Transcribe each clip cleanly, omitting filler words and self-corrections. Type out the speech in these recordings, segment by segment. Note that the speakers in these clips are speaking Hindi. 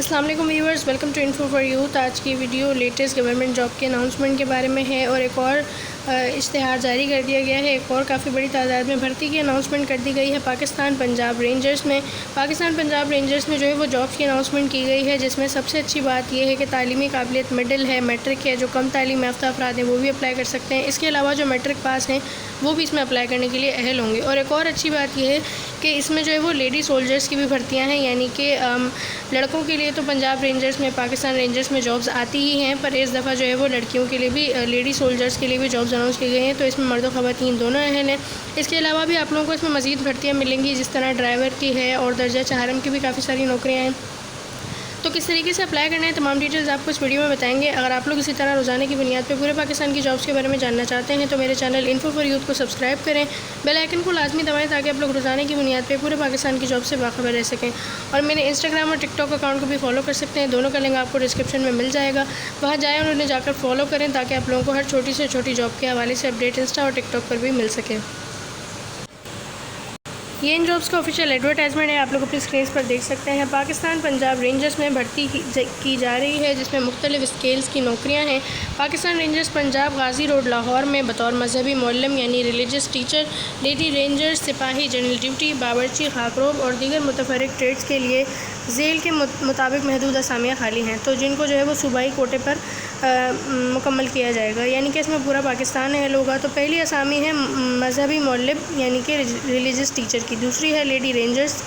अस्सलाम वालेकुम viewers, welcome to info for youth. आज की वीडियो लेटेस्ट गवर्नमेंट जॉब के अनाउंसमेंट के बारे में है और एक और इश्तिहार जारी कर दिया गया है। एक और काफ़ी बड़ी तादाद में भर्ती की अनाउंसमेंट कर दी गई है पाकिस्तान पंजाब रेंजर्स में। पाकिस्तान पंजाब रेंजर्स में जो है वो जॉब्स की अनाउंसमेंट की गई है, जिसमें सबसे अच्छी बात यह है कि तालीमी काबिलियत मिडिल है, मैट्रिक है। जो कम तालीम याफ्ता अफराद हैं वो भी अप्लाई कर सकते हैं। इसके अलावा जो मैट्रिक पास हैं वो भी इसमें अप्लाई करने के लिए अहल होंगे। और एक और अच्छी बात यह है कि इसमें जो है वो लेडी सोल्जर्स की भी भर्तियाँ हैं, यानी कि लड़कों के लिए तो पंजाब रेंजर्स में, पाकिस्तान रेंजर्स में जॉब्स आती ही हैं, पर इस दफ़ा जो है वो लड़कियों के लिए भी, लेडी सोल्जर्स के लिए भी जॉब्स अनाउंस की गई हैं। तो इसमें मर्द और ख़वातीन दोनों अहल हैं। इसके अलावा भी आप लोगों को इसमें मज़ीद भर्तियाँ मिलेंगी, जिस तरह ड्राइवर की है और दर्जा चहारम की भी काफ़ी सारी नौकरियाँ हैं। तो किस तरीके से अप्लाई करना है, तमाम डिटेल्स आपको इस वीडियो में बताएंगे। अगर आप लोग इसी तरह रोज़ाना की बुनियाद पर पूरे पाकिस्तान की जॉब्स के बारे में जानना चाहते हैं तो मेरे चैनल इन्फो फॉर यूथ को सब्सक्राइब करें, बेल आइकन को लाजमी दबाएं ताकि आप लोग रोज़ाना की बुनियाद पर पूरे पाकिस्तान की जॉब से बाखबर रह सकें। और मेरे इंस्टाग्राम और टिकटॉक अकाउंट को भी फॉलो कर सकते हैं, दोनों का लिंक आपको डिस्क्रिप्शन में मिल जाएगा। वहाँ जाएँ और उन्हें जाकर फॉलो करें ताकि आप लोगों को हर छोटी से छोटी जॉब के हवाले से अपडेट इंस्टा और टिकटॉक पर भी मिल सके। ये इन जॉब्स का ऑफिशियल एडवर्टाइजमेंट है, आप लोग अपनी स्क्रीन पर देख सकते हैं। पाकिस्तान पंजाब रेंजर्स में भर्ती की जा रही है, जिसमें मुख्तलिफ स्केल्स की नौकरियां हैं। पाकिस्तान रेंजर्स पंजाब गाजी रोड लाहौर में बतौर मजहबी मौलम यानी रिलीजियस टीचर, लेडी रेंजर्स, सिपाही जनरल ड्यूटी, बावर्ची, खाकरोब और दीगर मुतफरिक ट्रेड्स के लिए झेल के मुताबिक महदूद असामियाँ खाली हैं, तो जिनको जो है वो सूबाई कोटे पर मुकम्मल किया जाएगा, यानी कि इसमें पूरा पाकिस्तान अहल होगा। तो पहली असामी है मजहबी मौलम यानी कि रिलीजियस टीचर की, दूसरी है लेडी रेंजर्स,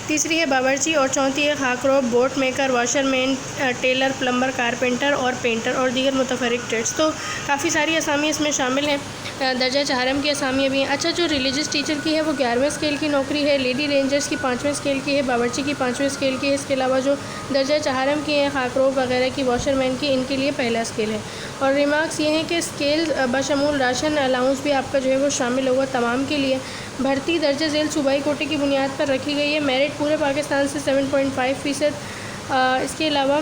तीसरी है बावर्ची और चौथी है खाकरोब, boat maker, washerman, tailor, plumber, carpenter और पेंटर और दीगर मुतफरिक ट्रेड्स। तो काफ़ी सारी असामी इसमें शामिल हैं। दर्जा चहारम की असामियाँ भी हैं। अच्छा, जो रिलीजियस टीचर की है वो 11वें स्केल की नौकरी है, लेडी रेंजर्स की 5वें स्केल की है, बावर्ची की 5वें स्केल की है। इसके अलावा जो दर्जा चहारम की हैं, खाकरोब वगैरह की, वाशरमैन की, इनके लिए पहला स्केल है। और रिमार्क्स ये हैं कि स्केल बशमूल राशन अलाउंस भी आपका जो है वो शामिल होगा तमाम के लिए। भर्ती दर्जा झेल सूबाई कोटे की बुनियाद पर रखी गई है। मेरिट पूरे पाकिस्तान से 7.5%। इसके अलावा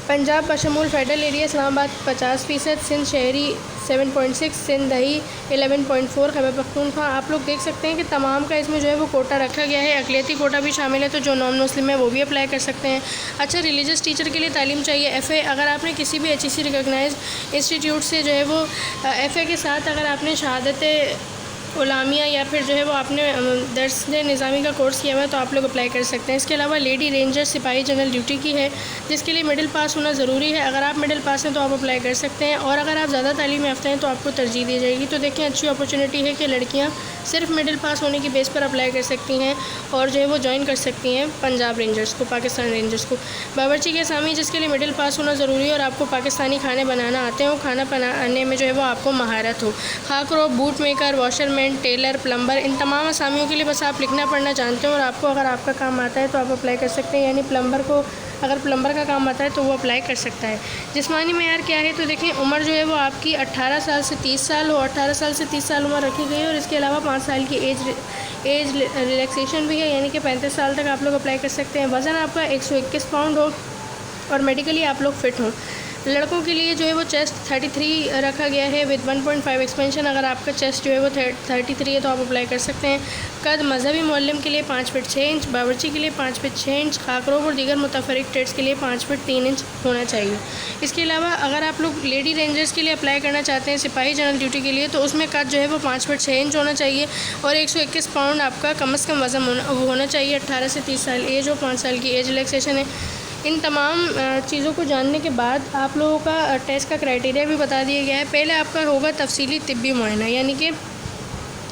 पंजाब बशमूल फेडरल एरिया इस्लामाबाद 50%, सिंध शहरी 7.6, सिंध दही 11.4, खैबर पख्तूनख्वा। आप लोग देख सकते हैं कि तमाम का इसमें जो है वो कोटा रखा गया है। अक़लियती कोटा भी शामिल है, तो जो नॉन मुस्लिम है वो भी अप्लाई कर सकते हैं। अच्छा, रिलीजियस टीचर के लिए तालीम चाहिए FA। अगर आपने किसी भी HEC रिकॉग्नाइज इंस्टीट्यूट से जो है वो FA के साथ अगर आपने शहादत उलामिया या फिर जो है वो आपने दर्स निज़ामी का कोर्स किया हुआ है तो आप लोग अप्लाई कर सकते हैं। इसके अलावा लेडी रेंजर सिपाही जनरल ड्यूटी की है, जिसके लिए मिडिल पास होना ज़रूरी है। अगर आप मिडिल पास हैं तो आप अप्लाई कर सकते हैं, और अगर आप ज़्यादा तालीम याफ्ता हैं तो आपको तरजीह दी जाएगी। तो देखें, अच्छी अपॉर्चुनिटी है कि लड़कियाँ सिर्फ मिडिल पास होने की बेस पर अप्लाई कर सकती हैं और जो है वो ज्वाइन कर सकती हैं पंजाब रेंजर्स को, पाकिस्तान रेंजर्स को। बावर्ची के असामी, जिसके लिए मिडिल पास होना ज़रूरी है और आपको पाकिस्तानी खाने बनाना आते हो, खाना बनाने में जो है वो आपको महारत हो। खाकरोब, boot maker, washerman, tailor, plumber, इन तमाम असामियों के लिए बस आप लिखना पढ़ना जानते हो और आपको अगर आपका काम आता है तो आप अप्लाई कर सकते हैं। यानी प्लम्बर को अगर प्लम्बर का काम आता है तो वो अप्लाई कर सकता है। जिस्मानी मेयार क्या है, तो देखें, उम्र जो है वो आपकी 18 साल से 30 साल हो। 18 साल से 30 साल उम्र रखी गई है और इसके अलावा 5 साल की एज रिलैक्सेशन भी है, यानी कि 35 साल तक आप लोग अप्लाई कर सकते हैं। वज़न आपका 121 पाउंड हो और मेडिकली आप लोग फ़िट हों। लड़कों के लिए जो है वो चेस्ट 33 रखा गया है विद 1.5 एक्सपेंशन। अगर आपका चेस्ट जो है वो 33 है तो आप अप्लाई कर सकते हैं। कद मजहबी मौलम के लिए 5 फीट 6 इंच, बावर्ची के लिए 5 फीट 6 इंच, खाकरोब और दीगर मुतफरिक ट्रेड्स के लिए 5 फीट 3 इंच होना चाहिए। इसके अलावा अगर आप लोग लेडी रेंजर्स के लिए अप्लाई करना चाहते हैं, सिपाही जनरल ड्यूटी के लिए, तो उसमें कद जो है वो 5 फीट 6 इंच होना चाहिए और 121 पाउंड आपका कम अज़ कम वज़न होना चाहिए। 18 से 30 साल एज हो, 5 साल की एज रिलैक्सेशन है। इन तमाम चीज़ों को जानने के बाद आप लोगों का टेस्ट का क्राइटेरिया भी बता दिया गया है। पहले आपका होगा तफसीली तिब्बी मुआयना, यानी कि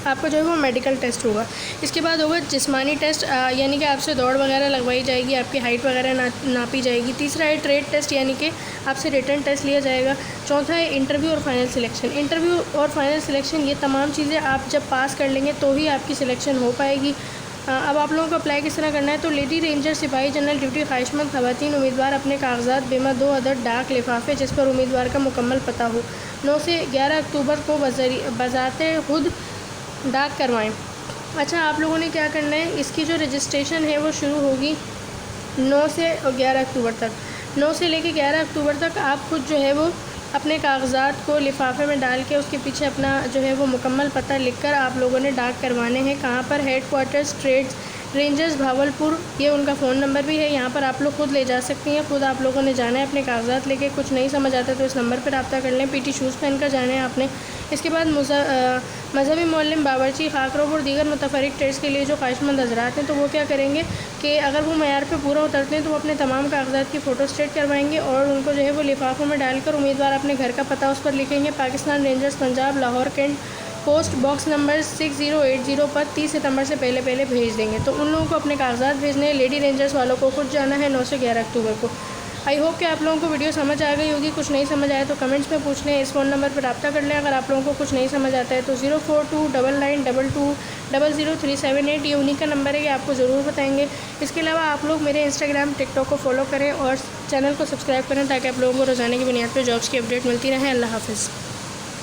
आपका जो है वो मेडिकल टेस्ट होगा। इसके बाद होगा जिस्मानी टेस्ट, यानी कि आपसे दौड़ वगैरह लगवाई जाएगी, आपकी हाइट वगैरह नापी जाएगी। तीसरा है ट्रेड टेस्ट, यानी कि आपसे रिटन टेस्ट लिया जाएगा। चौथा है इंटरव्यू और फाइनल सिलेक्शन। इंटरव्यू और फाइनल सिलेक्शन, ये तमाम चीज़ें आप जब पास कर लेंगे तो ही आपकी सिलेक्शन हो पाएगी। अब आप लोगों को अप्लाई किस तरह करना है, तो लेडी रेंजर सिपाही जनरल ड्यूटी ख्वाहिशमंद ख़वातीन उम्मीदवार अपने कागजात बेमा 2 अदद डाक लिफाफे जिस पर उम्मीदवार का मुकम्मल पता हो 9 से 11 अक्टूबर को बज़ाते खुद डाक करवाएं। अच्छा, आप लोगों ने क्या करना है, इसकी जो रजिस्ट्रेशन है वो शुरू होगी 9 से 11 अक्टूबर तक। 9 से लेकर 11 अक्टूबर तक आप खुद जो है वो अपने कागजात को लिफाफे में डाल के उसके पीछे अपना जो है वो मुकम्मल पता लिखकर आप लोगों ने डाक करवाने हैं। कहाँ पर, headquarters trades rangers Bahawalpur, ये उनका फ़ोन नंबर भी है। यहाँ पर आप लोग खुद ले जा सकती हैं, खुद आप लोगों ने जाना है अपने कागजात लेके। कुछ नहीं समझ आता तो इस नंबर पर रब्ता कर लें। पीटी शूज़ पहन कर जाना है आपने। इसके बाद मजहबी मोअल्लिम, बावर्ची, खाकरोब और दीगर मुतफरिक ट्रेड्स के लिए जो ख्वाहिशमंद हज़रात हैं, तो वो क्या करेंगे कि अगर वो मयार पे पूरा उतरते हैं तो वो अपने तमाम कागजात की फ़ोटो स्टेट करवाएंगे और उनको जो है वो लिफाफों में डालकर उम्मीदवार अपने घर का पता उस पर लिखेंगे। Pakistan rangers Punjab, Lahore cantt, post box number 6080 पर 30 सितंबर से पहले भेज देंगे। तो उन लोगों को अपने कागजात भेजने हैं। लेडी रेंजर्स वालों को खुद जाना है 9 से 11 अक्टूबर को। आई होप कि आप लोगों को वीडियो समझ आ गई होगी। कुछ नहीं समझ आया तो कमेंट्स में पूछ लें, इस फ़ोन नंबर पर रब्ता कर लें। अगर आप लोगों को कुछ नहीं समझ आता है तो 042992200378 ये उन्हीं का नंबर है कि आपको ज़रूर बताएंगे। इसके अलावा आप लोग मेरे इंस्टाग्राम, टिकटॉक को फॉलो करें और चैनल को सब्सक्राइब करें ताकि आप लोगों को रोज़ाना की बुनियाद पर जॉब्स की अपडेट मिलती रहे। अल्लाह हाफ़िज़।